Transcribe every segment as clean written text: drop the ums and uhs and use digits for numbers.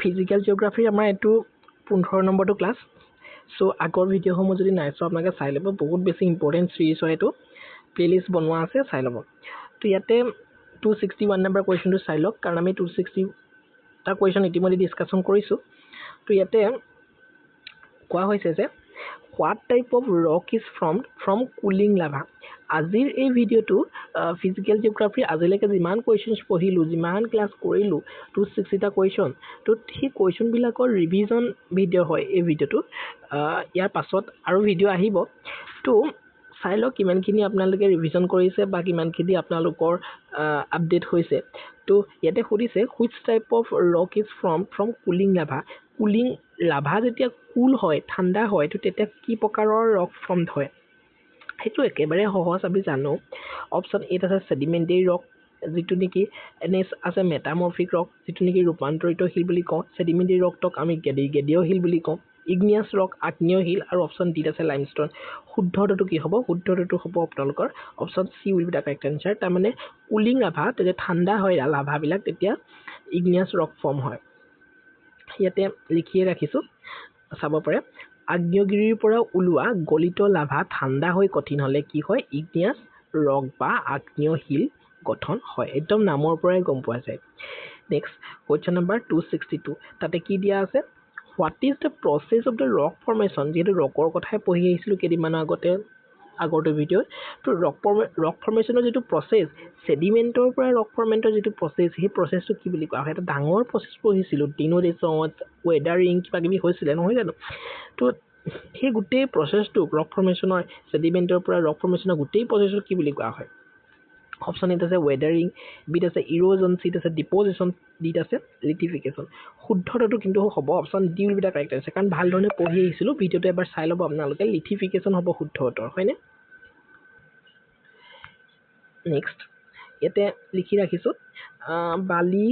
Physical জিওগ্ৰাফিৰ আমাৰ এইটো 15 নম্বৰটো ক্লাছ সো আগৰ ভিডিঅ'সমূহ যদি নাই সো আপোনালোকে চাই ল'ব বহুত বেছি ইম্পৰ্টেণ্ট সিৰিজ হয় এইটো প্লেলিষ্ট বনোৱা আছে চাই ল'ব তো ইয়াতে 261 নম্বৰ কুৱেশ্যনটো চাই লওক কাৰণ আমি 260 টা কুৱেশ্যন ইতিমধ্যে ডিসকাশন কৰিছো তো ইয়াতে কোৱা হৈছে যে what type of rock is formed from cooling lava আজিৰ এই ভিডিঅ'টো ফিজিক্যাল জিওগ্ৰাফি আজিলৈকে যিমান কুৱেশ্যনছ পঢ়িলো যিমান ক্লাছ কৰিলো 260 টা কুৱেশ্যন তো সেই কুৱেশ্যন বিলাকৰ ৰিভিজন ভিডিঅ' হয় এই ভিডিঅ'টো ইয়াৰ পাছত আৰু ভিডিঅ' আহিব তো চাই লওক কিমানখিনি আপোনালোকে ৰিভিজন কৰিছে বা কিমানখিনি আপোনালোকৰ আপডেট হৈছে তো ইয়াতে সুধিছে which type of rock is formed from cooling lava cooling lava যেতিয়া কুল হয় ঠাণ্ডা হয় তো তেতিয়া কি প্ৰকাৰৰ ৰক ফৰ্ম হয় সেইটো একেবাৰে সহজ আমি জানো অপচন এ আছে সেডিমেন্টাৰী ৰক যেটো নেকি এনএস আছে মেটামৰফিক ৰক যেটো নেকি ৰূপান্তৰিত হিল বুলি কওঁ সেডিমেন্টাৰী ৰকটক আমি গেডিয় হিল বুলি কওঁ ইগনিয়াছ ৰক আগ্নেয় হিল আৰু অপচন ডি আছে লাইমষ্টোন শুদ্ধটো কি হ'ব শুদ্ধটো হ'ব আপোনালোকৰ option C will be the correct answer তাৰ মানে কুলিং লাভা তেতিয়া ঠাণ্ডা হয় লাভা বিলাক তেতিয়া ইগনিয়াছ ৰক ফৰ্ম হয় ইয়াতে লিখিয়ে ৰাখিছো চাব পাৰে আগ্নেয়গিৰিৰ পৰা ওলোৱা গলিত লাভা ঠাণ্ডা হৈ কঠিন হলে কি হয় ইগনিয়াছ ৰক বা আগ্নেয় হিল গঠন হয় একদম নামৰ পৰাই গম পোৱা যায় নেক্সট কোৱেশ্চন নম্বৰ 262 তাতে কি দিয়া আছে what is the process of the rock formation যেটো ৰকৰ কথাই পঢ়ি আহিছিলো কেদিমান আগতে আগৰটো ভিডিঅ তো ৰক ফৰ্মেশনৰ যেটো প্ৰসেস সেডিমেন্টৰ পৰা ৰক ফৰ্মেন্টৰ যেটো প্ৰসেস সেই প্ৰসেসটো কি বুলি কোৱা হয় এটা ডাঙৰ প্ৰসেস পঢ়িছিলো ডিনোডেশন ওয়েদাৰিং কিবা কিবি হৈছিল নহয় জানো তো সেই গোটেই প্ৰসেসটো ৰক ফৰ্মেশনৰ সেডিমেন্টৰ পৰা ৰক ফৰ্মেশনৰ গোটেই প্ৰসেসটো কি বুলি কোৱা হয় অপচন এ আছে ওয়েদাৰিং বিট আছে ইৰোজন সিট আছে ডিপোজিশন ডিট আছে লিথিফিকেশন শুদ্ধটো কিন্তু হ'ব option D will be the correct আছে কাৰণ ভাল ধৰণে পঢ়ি আহিছিলো ভিডিঅটো এবাৰ চাই ল'ব আপোনালোকে লিথিফিকেশন হ'ব শুদ্ধ উত্তৰ হয়নে নেক্সট ইয়াতে লিখি ৰাখিছো বালি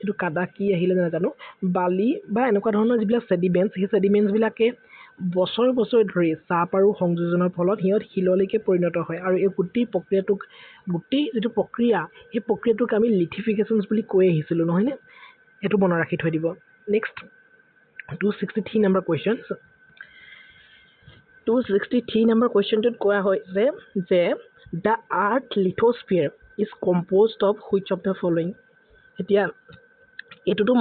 এটো কাদা কি আহিলে নাজানো বালি বা এনেকুৱা ধৰণৰ যিবিলাক সেডিমেন্টছ বিলাকে বছৰ বছৰ ধৰি চাপ আৰু সংযোজনৰ ফলত হিয়ত হিললৈকে পৰিণত হয় আৰু এই গোটেই প্ৰক্ৰিয়াটোক গোটেই যেটো প্ৰক্ৰিয়া এই প্ৰক্ৰিয়াটোক আমি লিথিফিকেশনছ বুলি কৈ আহিছিলো নহয় নে এটো মনত ৰাখি থৈ দিব নেক্সট 263 নম্বৰ কোৱেশ্চন 263 নম্বৰ কোৱেশ্চনটোত কোৱা হৈছে যে the earth lithosphere is composed of which of the following এতিয়া এটোটো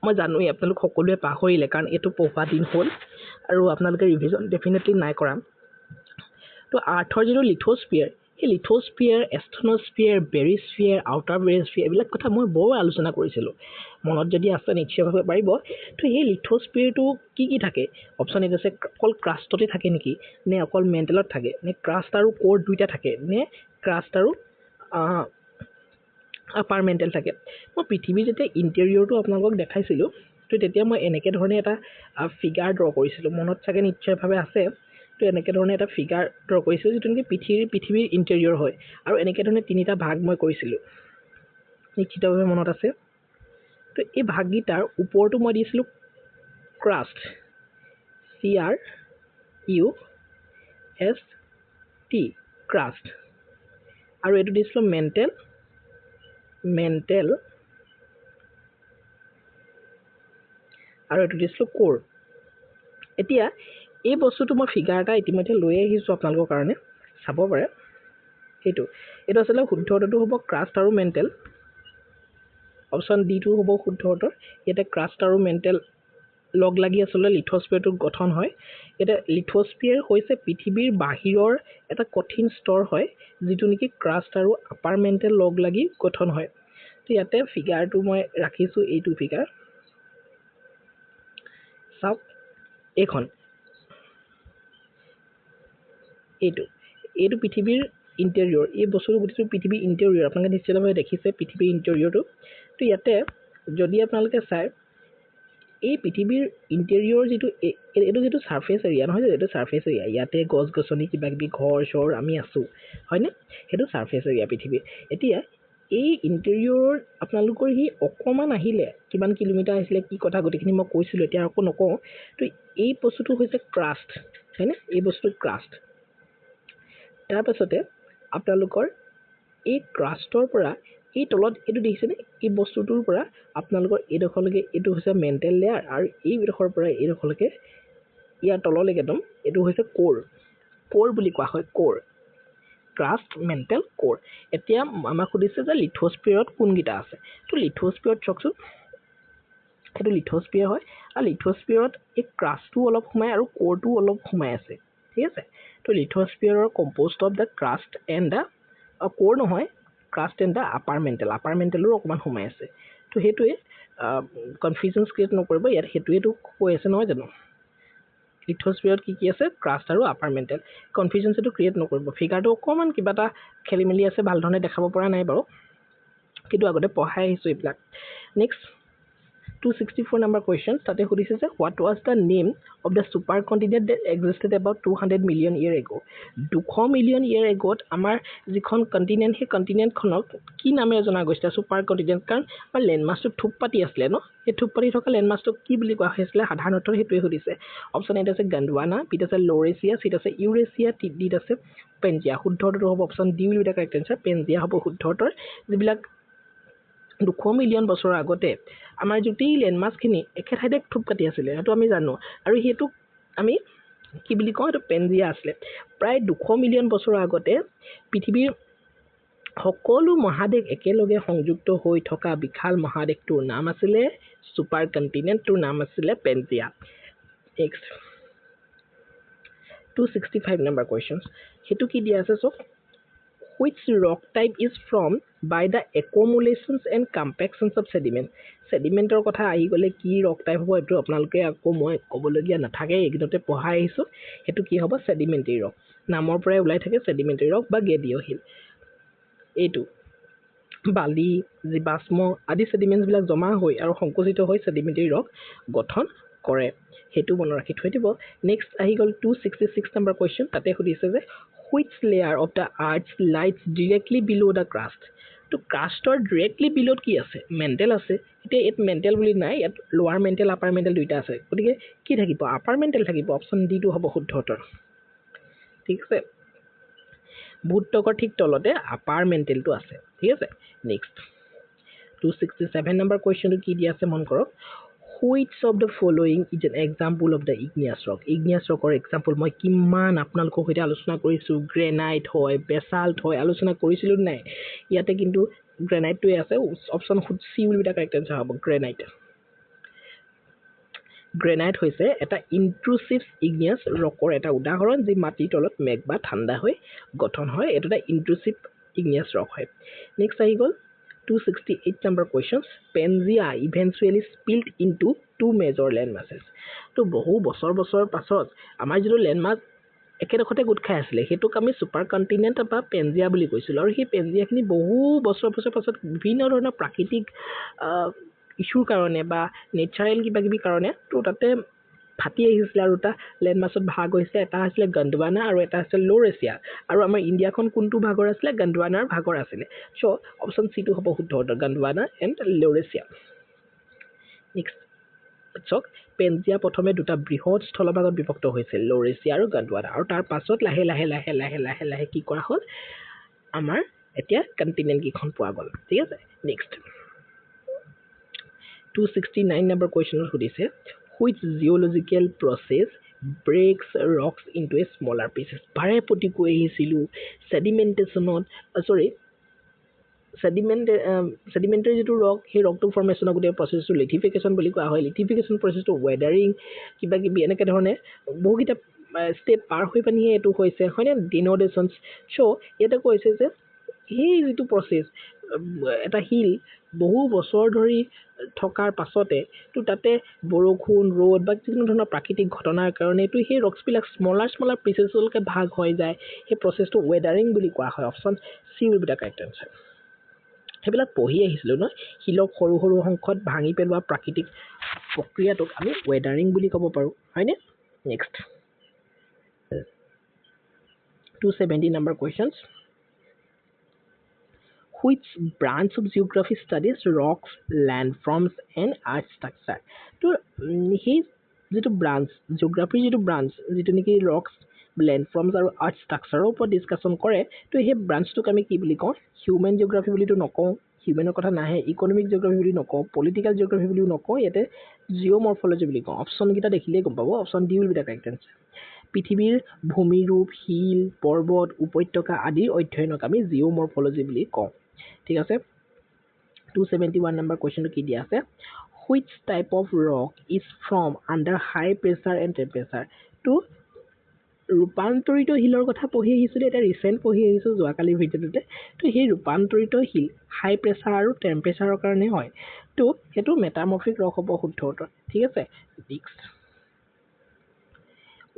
মই জানোই আপোনালোক সকলোৱে পাহৰিলে কাৰণ এটো পঢ়া দিন হ'ল আৰু আপোনালোকে ৰিভিজন ডেফিনেটলি নাই কৰা তো আৰ্থৰ যেটো লিথোস্ফিয়াৰ এই লিথোস্ফিয়াৰ এস্থেনোস্ফিয়াৰ বেৰিস্ফিয়াৰ আউটাৰ বেৰিস্ফিয়াৰ এইবিলাক কথা মই বৰ আলোচনা কৰিছিলো মনত যদি আছে নিশ্চয়ভাৱে পাৰিব তো এই লিথোস্ফিয়াৰটো কি থাকে অপচন এ আছে অকল ক্ৰাষ্টতে থাকে নেকি নে অকল মেন্টেলত থাকে নে ক্ৰাষ্ট আৰু কোৰ দুইটা থাকে নে ক্ৰাষ্ট আৰু আপাৰ মেন্টেল থাকে মই পৃথিৱীৰ যেতিয়া ইন্টেৰিয়ৰটো আপোনালোকক দেখাইছিলো তো তেতিয়া মই এনেকে ধৰণে এটা ফিগাৰ ড্ৰ কৰিছিলো মনত চাগে নিশ্চয়ভাৱে আছে তো এনেকে ধৰণে এটা ফিগাৰ ড্ৰ কৰিছিলো যেটো নেকি পৃথিৱীৰ ইন্টেৰিয়ৰ হয় আৰু এনেকে ধৰণে তিনিটা ভাগ মই কৰিছিলো নিশ্চিতভাৱে মনত আছে তো এই ভাগগিটাৰ ওপৰটো মই দিছিলো ক্ৰাষ্ট CRUST ক্ৰাষ্ট আৰু এটো দিছিলো মেন্টেল আৰু এটো দিছিলো কোৰ এতিয়া এই বস্তুটো মই ফিগাৰ এটা ইতিমধ্যে লৈ আহিছো আপোনালোকৰ কাৰণে চাব পাৰে এটো আসলে শুদ্ধটো হ'ব ক্ৰাষ্ট আৰু মেন্টেল অপচন ডি টো হ'ব শুদ্ধ উত্তৰ এটা ক্ৰাষ্ট আৰু মেন্টেল লগ লাগি আসলে লিথোস্ফিয়াৰটো গঠন হয় এটা লিথোস্ফিয়াৰ হৈছে পৃথিৱীৰ বাহিৰৰ এটা কঠিন স্তৰ হয় যেটো নেকি ক্ৰাষ্ট আৰু আপাৰ মেন্টেল লগ লাগি গঠন হয় তো ইয়াতে ফিগাৰটো মই ৰাখিছো এইটো ফিগাৰ সব এখন এইটো পৃথিৱীৰ ইন্টেৰিয়ৰ এই বস্তুটো বুজিছো পৃথিৱীৰ ইন্টেৰিয়ৰ আপোনালোকে নিশ্চিতভাৱে দেখিছে পৃথিৱীৰ ইন্টেৰিয়ৰটো তো ইয়াতে যদি আপোনালোকে চাই এই পৃথিৱীৰ ইন্টেৰিয়ৰ যেটো সাৰফেস এৰিয়া নহয় যেটো সাৰফেস এৰিয়া ইয়াতে গছ গছনি কিবা কিবি ঘৰ চৰ আমি আছো হয়নে হেতু সাৰফেস এৰিয়া পৃথিৱীৰ এতিয়া এই ইন্টেৰিয়ৰ আপোনালোকৰ হি অকমান আহিলে কিমান কিলোমিটাৰ আহিলে কি কথা গতিখিনি মই কৈছিলো এতিয়া আকৌ নকওঁ তো এই বস্তুটো হৈছে ক্ৰাষ্ট হয়নে এই বস্তুটো ক্ৰাষ্ট তাৰ পাছতে আপোনালোকৰ এই ক্ৰাষ্টৰ পৰা এই তলত এইটো দেখিছেনে এই বস্তুটোৰ পৰা আপোনালোকৰ এইডোখৰলৈকে এইটো হৈছে মেণ্টেল লেয়াৰ আৰু এইডোখৰৰ পৰা এইডোখৰলৈকে ইয়াৰ তললৈকে একদম এইটো হৈছে কোৰ বুলি কোৱা হয় কোৰ ক্ৰাষ্ট মেণ্টেল কোৰ এতিয়া আমাক সুধিছে যে লিথোস্ফিয়াৰত কোনকেইটা আছে তো লিথোস্ফিয়াৰত চাওকচোন সেইটো লিথোস্ফিয়াৰ হয় আৰু লিথোস্ফিয়াৰত এই ক্ৰাষ্টটো অলপ সোমাই আৰু কোৰটো অলপ সোমাই আছে ঠিক আছে তো লিথোস্ফিয়াৰৰ composed of the crust and the core নহয় ক্ৰাষ্ট এণ্ড দ্য আপাৰ মেণ্টেলৰ অকণমান সোমাই আছে তো সেইটোৱে কনফিউজনছ ক্ৰিয়েট নকৰিব ইয়াত সেইটোৱেতো কৈ আছে নহয় জানো লিথোস্ফিয়াৰত কি আছে ক্ৰাষ্ট আৰু আপাৰ মেণ্টেল কনফিউজনছ এইটো ক্ৰিয়েট নকৰিব ফিগাৰটো অকণমান কিবা এটা খেলি মেলি আছে ভাল ধৰণে দেখাব পৰা নাই বাৰু কিন্তু আগতে পঢ়াই আহিছোঁ এইবিলাক নেক্সট 264 number question তাতে সুধিছে যে what was the name of the supercontinent that existed about 200 million year ago 200 million year ago আমাৰ যিখন কন্টিনেন্ট সেই কন্টিনেন্টখনক কি নামেৰে জনা গৈছে supercontinent কাৰণ আমাৰ লেণ্ডমাছটো থুপপাতি আছিল ন এই থুপপাতি থকা লেণ্ডমাছটো কি বুলি কোৱা হৈছিল সাধাৰণতে সেইটোৱে সুধিছে অপচন এ আছে গণ্ডৱানা বিত আছে লৰেচিয়া সিত আছে ইউৰেচিয়া ডিত আছে পেনজিয়া শুদ্ধটো হ'ব option D will be the correct answer Pangaea হ'ব শুদ্ধতৰ যিবিলাক 200 মিলিয়ন বছৰৰ আগতে আমাৰ গোটেই লেণ্ডমাছখিনি একে ঠাইতে থুপ কাটি আছিলে সেইটো আমি জানো আৰু সেইটো আমি কি বুলি কওঁ এইটো পেনজিয়া আছিলে প্ৰায় 200 মিলিয়ন বছৰৰ আগতে পৃথিৱীৰ সকলো মহাদেশ একেলগে সংযুক্ত হৈ থকা বিশাল মহাদেশটোৰ নাম আছিলে ছুপাৰ কণ্টিনেণ্টটোৰ নাম আছিলে পেনজিয়া নেক্সট 265 number questions সেইটো কি দিয়া আছে চক which rock type is formed by the accumulations and compactions of sediment sedimentor কথা আহি গলে কি rock type হ'ব এটো আপোনালোকে আকৌ মই কবলগীয়া নাথাকে একদিনতে পঢ়াই আহিছো হেতু কি হ'ব sedimentary rock নামৰ পৰাই ওলাই থাকে sedimentary rock বা গেডিঅ হিল এইটো বালি জীৱাশ্ম আদি sediments বিলাক জমা হৈ আৰু সংকোচিত হৈ sedimentary rock গঠন কৰে হেতু মনত ৰাখি থৈ দিব নেক্সট আহি গল 266 number question তাতে সুধিছে যে which layer of the earth lies directly below the crust to crust or directly below কি আছে মেন্টেল আছে এতিয়া এট মেন্টেল বুলি নাই এট লোৱাৰ মেন্টেল আপাৰ মেন্টেল দুইটা আছে গতিকে কি থাকিব আপাৰ মেন্টেল থাকিব অপচন ডি টো হ'ব শুদ্ধ উত্তৰ ঠিক আছে ভূত্বকৰ ঠিক তলতে আপাৰ মেন্টেলটো আছে ঠিক আছে নেক্সট 267 number question টো কি দিয়া আছে মন কৰক which of the following is an example of the igneous rock or example মই কিমান আপোনালোকৰ সৈতে আলোচনা কৰিছো গ্ৰেনাইট হয় বেসাল্ট হয় আলোচনা কৰিছিলো নাই ইয়াতে কিন্তু গ্ৰেনাইটটোৱে আছে option C will be the correct answer হ'ব গ্ৰেনাইট হৈছে এটা ইন্ট্ৰুচিভ igneous ৰকৰ এটা উদাহৰণ যি মাটিৰ তলত মেঘ বা ঠাণ্ডা হৈ গঠন হয় এটা ইন্ট্ৰুচিভ igneous ৰক হয় নেক্সট আহি গল 268 number questions Pangea eventually split into two major land masses তো বহু বছৰ পাছত আমাৰ যিটো লেণ্ডমাছ একেডখতে গোট খাই আছিলে হেতুক আমি সুপাৰ কন্টিনেন্ট বা পেনজিয়া বুলি কৈছিল আৰু সেই পেনজিয়াখিনি বহু বছৰ পাছত বিভিন্ন ধৰণৰ প্ৰাকৃতিক ইস্যুৰ কাৰণে বা নেচাৰেল কিবা কাৰণে তো তাতে ফাটি আহিছিল আৰু এটা লেণ্ডমাছত ভাগ হৈছে এটা আছিল গণ্ডৱানা আৰু এটা আছিল লৰেচিয়া আৰু আমাৰ ইণ্ডিয়াখন কোনটো ভাগৰ আছিল গণ্ডৱানাৰ ভাগৰ আছিল সো অপচন সি টো হ'ব শুদ্ধ উত্তৰ গণ্ডৱানা এণ্ড লৰেচিয়া নেক্সট চক পেনজিয়া প্ৰথমে দুটা বৃহৎ স্থলভাগত বিভক্ত হৈছিল লৰেচিয়া আৰু গণ্ডৱানা আৰু তাৰ পাছত লাহে কি কৰা হ'ল আমাৰ এতিয়া কন্টিনেন্ট কিখন পোৱা গ'ল ঠিক আছে নেক্সট 269 number question সুধিছে which geological process breaks rocks into a smaller pieces bare poti koi ahisilu sedimentary যেটো rock সেই rock to formation of the process to lithification বুলি কোৱা হয় lithification process to weathering কিবা কিবি এনেকে ধৰণে বহুকিটা ষ্টেপ পাৰ হৈ পানি এটো হৈছে হয়নে denotations সো এটা কৈছে যে এই যেটো process এটা হিল বহু বছৰ ধৰি থকাৰ পাছতে তো তাতে বৰষুণ ৰ'দ বা যিকোনো ধৰণৰ প্ৰাকৃতিক ঘটনাৰ কাৰণে তো সেই ৰক্স বিলাক স্মলাৰ পিচেছলৈকে ভাগ হৈ যায় সেই প্ৰচেছটো ৱেদাৰিং বুলি কোৱা হয় option C will be the correct answer সেইবিলাক পঢ়ি আহিছিলো ন হিলক সৰু সংখ্যত ভাঙি পেলোৱা প্ৰাকৃতিক প্ৰক্ৰিয়াটোক আমি ৱেদাৰিং বুলি ক'ব পাৰো হয়নে next 270 number questions which branch of geography studies rocks landforms and earth structure to his যেটো ব্রাঞ্চ জিওগ্ৰাফিৰ যেটো ব্ৰাঞ্চ যেটো নেকি rocks landforms আৰু earth structure ওপৰত ডিসকাশন কৰে তো সেই ব্ৰাঞ্চটোক আমি কি বুলি কওঁ হিউম্যান জিওগ্ৰাফি বুলি তো নকওঁ হিউমেনৰ কথা নাহে, ইকনমিক জিঅ'গ্ৰাফি বুলি নকওঁ, পলিটিকেল জিঅ'গ্ৰাফি বুলিও নকওঁ, ইয়াতে জিঅ'মৰ্ফলজি বুলি কওঁ। অপশ্যনকেইটা দেখিলেই গম পাব, option D will be the correct answer. পৃথিৱীৰ ভূমিৰূপ, শিল, পৰ্বত, উপত্যকা আদিৰ অধ্যয়নক আমি জিঅ'মৰ্ফলজি বুলি কওঁ। ঠিক আছে, 271 নম্বৰ কুৱেশ্যনটো কি দিয়া আছে? Which type of rock is from under high pressure and temperature? তো ৰূপান্তৰিত শিলৰ কথা পঢ়ি আহিছিলোঁ, এটা ৰিচেণ্ট পঢ়ি আহিছোঁ যোৱাকালিৰ ভিডিঅ'টোতে। তো সেই ৰূপান্তৰিত শিল হাই প্ৰেছাৰ আৰু টেম্পাৰেচাৰৰ কাৰণে হয়। তো সেইটো মেটামৰ্ফিক ৰক হ'ব শুদ্ধ উত্তৰ। ঠিক আছে, নেক্সট,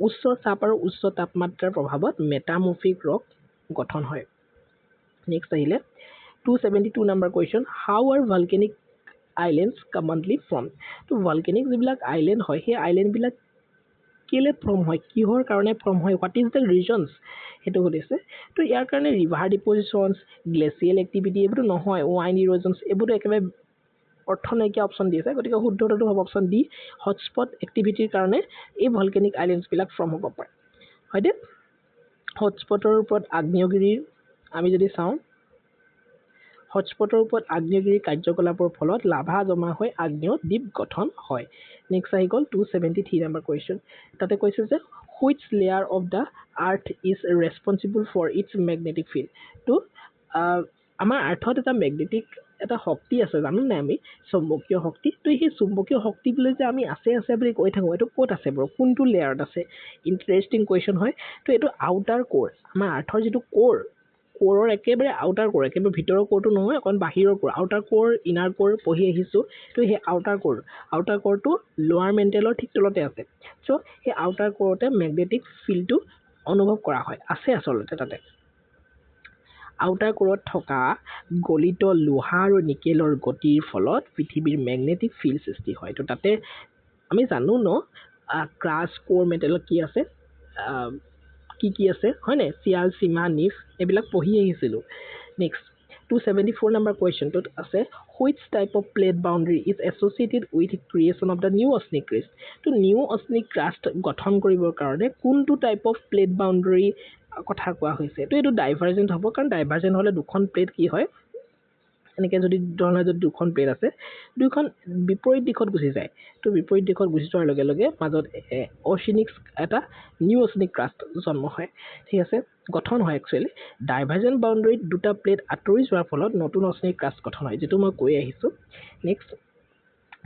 উচ্চ চাপ আৰু উচ্চ তাপমাত্ৰাৰ প্ৰভাৱত মেটামৰ্ফিক ৰক গঠন হয়। নেক্সট আহিলে 272 number question, how are volcanic islands commonly form? তো ভলকেনিক যিবিলাক আইলেণ্ড হয়, সেই আইলেণ্ডবিলাক কেলে ফৰ্ম হয়, কিহৰ কাৰণে ফৰ্ম হয়, হোৱাট ইজ দ্য ৰিজনছ, সেইটো সুধিছে। তো ইয়াৰ কাৰণে ৰিভাৰ ডিপজিশ্যনছ, গ্লেচিয়েল এক্টিভিটি এইবোৰতো নহয়, ৱাইন ইৰ'জনছ এইবোৰতো একেবাৰে অৰ্থ নাইকিয়া অপশ্যন দি আছে। গতিকে শুদ্ধ উত্তৰটো হ'ব অপশ্যন ডি, হটস্পট এক্টিভিটিৰ কাৰণে এই ভলকেনিক আইলেণ্ডছবিলাক ফৰ্ম হ'ব পাৰে। হয়নে? হটস্পটৰ ওপৰত আগ্নেয়গিৰিৰ আমি যদি চাওঁ, হটস্পটৰ ওপৰত আগ্নেয়গিৰিৰ কাৰ্যকলাপৰ ফলত লাভা জমা হৈ আগ্নেয় দ্বীপ গঠন হয়। নেক্সট আহি গ'ল 273 নম্বৰ কুৱেশ্যন। তাতে কৈছে যে which layer of the earth is responsible for its magnetic field? তো আমাৰ আৰ্থত এটা মেগনেটিক এটা শক্তি আছে, জানো নাই আমি, চুম্বকীয় শক্তি। তো সেই চুম্বকীয় শক্তি বুলি যে আমি আছে বুলি কৈ থাকোঁ, এইটো ক'ত আছে বাৰু, কোনটো লেয়াৰত আছে? ইণ্টাৰেষ্টিং কুৱেশ্যন হয়। তো এইটো আউটাৰ কোৰ, আমাৰ আৰ্থৰ যিটো কোৰ, কোৰৰ একেবাৰে আউটাৰ কোৰ, একেবাৰে ভিতৰৰ কোৰটো নহয়, অকণ বাহিৰৰ কোৰ, আউটাৰ কোৰ ইনাৰ কোৰ পঢ়ি আহিছোঁ। তো সেই আউটাৰ কোৰটো লোৱাৰ মেণ্টেলৰ ঠিক তলতে আছে। চ' সেই আউটাৰ কোৰতে মেগনেটিক ফিল্ডটো অনুভৱ কৰা হয়, আছে আচলতে তাতে। আউটাৰ কোৰত থকা গলিত লোহা আৰু নিকেলৰ গতিৰ ফলত পৃথিৱীৰ মেগনেটিক ফিল্ড সৃষ্টি হয়। তো তাতে আমি জানো ন ক্ৰাছ কোৰ মেটেলত কি আছে, কি আছে হয়নে, চিয়াল, চিমা, নিফ এইবিলাক পঢ়ি আহিছিলোঁ। নেক্সট 274 নম্বৰ কুৱেশ্যনটোত আছে which type of plate boundary is associated with creation of the new oceanic crust? তো নিউ অচনিক ক্ৰাষ্ট গঠন কৰিবৰ কাৰণে কোনটো টাইপ অফ প্লেট বাউণ্ডাৰী কথা কোৱা হৈছে? তো এইটো ডাইভাৰ্জেণ্ট হ'ব, কাৰণ ডাইভাৰ্জেণ্ট হ'লে দুখন প্লেট কি হয়, এনেকৈ যদি ধৰণৰ যদি দুখন প্লেট আছে, দুইখন বিপৰীত দিশত গুচি যায়। তো বিপৰীত দিশত গুচি যোৱাৰ লগে লগে মাজত অচিনিক এটা নিউ অচিনিক ক্ৰাষ্ট জন্ম হয়। ঠিক আছে, গঠন হয় একচুৱেলি। ডাইভাৰ্জেণ্ট বাউণ্ডাৰীত দুটা প্লেট আঁতৰি যোৱাৰ ফলত নতুন অচিনিক ক্ৰাষ্ট গঠন হয়, যিটো মই কৈ আহিছোঁ। Next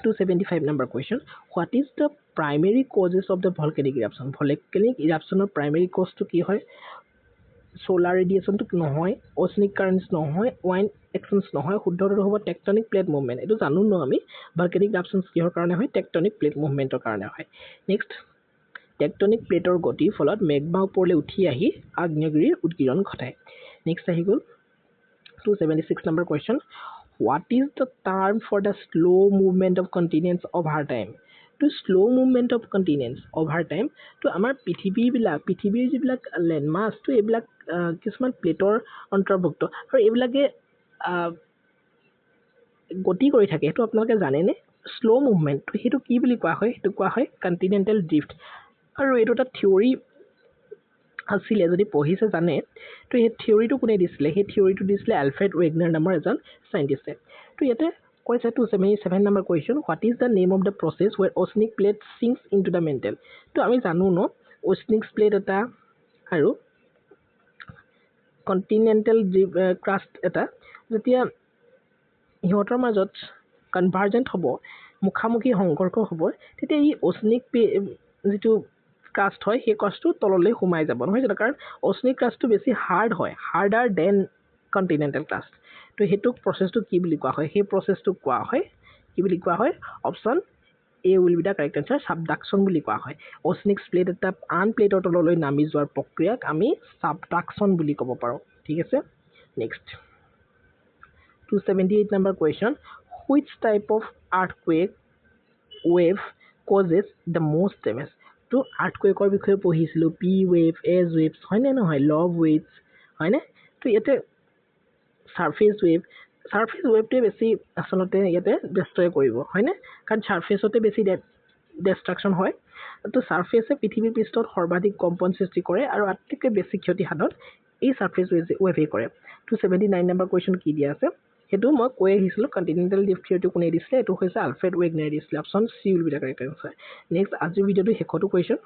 275 number question, what is the primary causes of the volcanic eruption? Volcanic ইৰাপশ্যনৰ প্ৰাইমেৰী কজটো কি হয়? সোলাৰ ৰেডিয়েশ্যনটো নহয়, অচিনিক কাৰেণ্টছ নহয়, ৱাইন একশ্যনছ নহয়। শুদ্ধটো হ'ব টেকটনিক প্লেট মুভমেণ্ট। এইটো জানো ন আমি, ভলকেনিক ইৰাপশ্যনছ কিহৰ কাৰণে হয়? টেকটনিক প্লেট মুভমেণ্টৰ কাৰণে হয়। নেক্সট, টেকটনিক প্লেটৰ গতিৰ ফলত মেগমা ওপৰলৈ উঠি আহি আগ্নেয়গিৰিৰ উদগীৰণ ঘটায়। নেক্সট আহি গ'ল 276 number question, what is the term for the slow' movement of continents over time? তো slow' movement of continents over time, তো আমাৰ পৃথিৱীৰ যিবিলাক লেণ্ডমাছ, তো এইবিলাক কিছুমান প্লেটৰ অন্তৰ্ভুক্ত, আৰু এইবিলাকে গতি কৰি থাকে, সেইটো আপোনালোকে জানেনে? শ্ল' মুভমেণ্ট, তো সেইটো কি বুলি কোৱা হয়? সেইটো কোৱা হয় কণ্টিনেণ্টেল ড্ৰিফ্ট। আৰু এইটো এটা থিয়ৰী আছিলে, যদি পঢ়িছে জানে। তো সেই থিয়ৰীটো কোনে দিছিলে? সেই থিয়ৰীটো দিছিলে এলফ্ৰেড ৱেগনাৰ নামৰ এজন চাইণ্টিষ্টে। তো ইয়াতে কৈছে 277 number question, what is the name of the process where oceanic plate sinks into the mantle? তো আমি জানো ন, অচনিক প্লেট এটা আৰু কণ্টিনেণ্টেল ক্ৰাষ্ট এটা যেতিয়া সিহঁতৰ মাজত কনভাৰ্জেণ্ট হ'ব, মুখামুখি সংঘৰ্ষ হ'ব, তেতিয়া ই অচনিক যিটো ক্ৰাষ্ট হয়, সেই ক্ৰাষ্টটো তললৈ সোমাই যাব, নহয় জানো? কাৰণ অচনিক ক্ৰাষ্টটো বেছি হাৰ্ড হয়, হাৰ্ডাৰ দেন কণ্টিনেণ্টেল ক্ৰাষ্ট। তো সেইটো প্ৰচেছটো কি বুলি কোৱা হয়? সেই প্ৰচেছটোক কোৱা হয়, কি বুলি কোৱা হয়? Option A will be the correct answer, subduction বুলি কোৱা হয়। অচনিক প্লেট এটা আন প্লেটৰ তললৈ নামি যোৱাৰ প্ৰক্ৰিয়াক আমি ছাবডাকশ্যন বুলি ক'ব পাৰোঁ। ঠিক আছে, next 278 number question, which type of earthquake wave causes the most damage? তো আৰ্থকুৱেকৰ বিষয়ে পঢ়িছিলোঁ, পি ৱেভ, এজ ৱেভছ, হয়নে নহয়, লভ ৱেভছ, হয়নে? তো ইয়াতে ছাৰফেচ ৱেভটোৱে বেছি আচলতে ইয়াতে ডেষ্ট্ৰয় কৰিব, হয়নে? কাৰণ ছাৰফেচতে বেছি ডেষ্ট্ৰাকশ্যন হয়। তো ছাৰফেচে পৃথিৱীৰ পৃষ্ঠত সৰ্বাধিক কম্পন সৃষ্টি কৰে, আৰু আটাইতকৈ বেছি ক্ষতি সাধন এই ছাৰফেচ ৱেভেই কৰে। 279 নম্বৰ কুৱেশ্যন কি দিয়া আছে? সেইটো মই কৈ আহিছিলোঁ কণ্টিনেণ্টেল ড্ৰিফ্ট থিয়ৰিটো কোনে দিছিলে এইটো হৈছে আলফ্ৰেড ৱেগনাৰে দিছিলে option C will be the correct answer next আজিৰ ভিডিঅ'টো শেষতো কুৱেশ্যন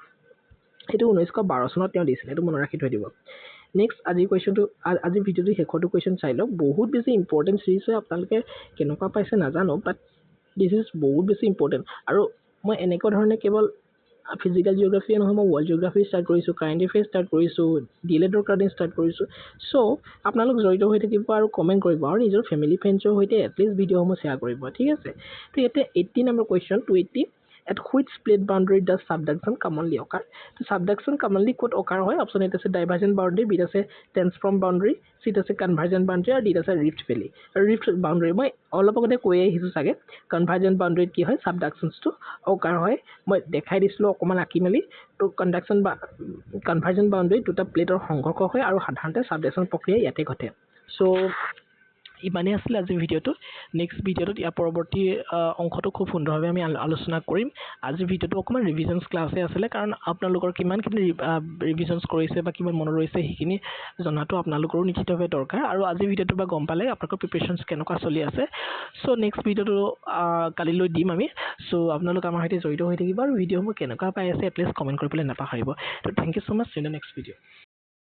এইটো 1912 চনত তেওঁ দিছিলে এইটো মনত ৰাখি থৈ দিব নেক্সট আজিৰ ভিডিঅ'টো শেষতো কুৱেশ্যন চাই লওক বহুত বেছি ইম্পৰ্টেণ্ট চিৰিজ হয় আপোনালোকে কেনেকুৱা পাইছে নাজানো বাট দিছ ইজ বহুত বেছি ইম্পৰ্টেণ্ট আৰু মই এনেকুৱা ধৰণে কেৱল ফিজিকেল জিঅ'গ্ৰাফিয়ে নহয় মই ৱৰ্ল্ড জিঅ'গ্ৰাফি ষ্টাৰ্ট কৰিছোঁ কাৰেণ্ট এফেয়াৰ্ছ ষ্টাৰ্ট কৰিছোঁ ডিএলএডৰ কাৰণে ষ্টাৰ্ট কৰিছোঁ চ' আপোনালোক জড়িত হৈ থাকিব আৰু কমেণ্ট কৰিব আৰু নিজৰ ফেমিলি ফ্ৰেণ্ডছৰ সৈতে এটলিষ্ট ভিডিঅ'সমূহ শ্বেয়াৰ কৰিব ঠিক আছে তো ইয়াতে 80 number question 280 at which split boundary does subduction commonly occur তো subduction commonly ক'ত occur হয় অপশ্যন এত আছে divergent boundary বিত আছে transform boundary চিত আছে convergent boundary আৰু ডিত আছে rift valley আৰু rift boundary মই অলপ আগতে কৈ আহিছোঁ চাগে convergent boundary কি হয় subductionsটো occur হয় মই দেখাই দিছিলোঁ অকমান আঁকি মেলি তো convergent boundary দুটা প্লেটৰ সংঘৰ্ষ হয় আৰু সাধাৰণতে subduction প্ৰক্ৰিয়া ইয়াতে ঘটে সো ইমানেই আছিলে আজিৰ ভিডিঅ'টো নেক্সট ভিডিঅ'টোত ইয়াৰ পৰৱৰ্তী অংশটো খুব সুন্দৰভাৱে আমি আলোচনা কৰিম আজিৰ ভিডিঅ'টো অকণমান ৰিভিজনছ ক্লাছে আছিলে কাৰণ আপোনালোকৰ কিমানখিনি ৰিভিজনছ কৰিছে বা কিমান মনত ৰৈছে সেইখিনি জনাটো আপোনালোকৰো নিশ্চিতভাৱে দৰকাৰ আৰু আজিৰ ভিডিঅ'টো বা গম পালে আপোনালোকৰ প্ৰিপেৰেশ্যনছ কেনেকুৱা চলি আছে চ' নেক্সট ভিডিঅ'টো কালিলৈ দিম আমি চ' আপোনালোক আমাৰ সৈতে জড়িত হৈ থাকিব আৰু ভিডিঅ'সমূহ কেনেকুৱা পাই আছে এটলিষ্ট কমেণ্ট কৰিবলৈ নাপাহৰিব তো thank you so' much in the next video'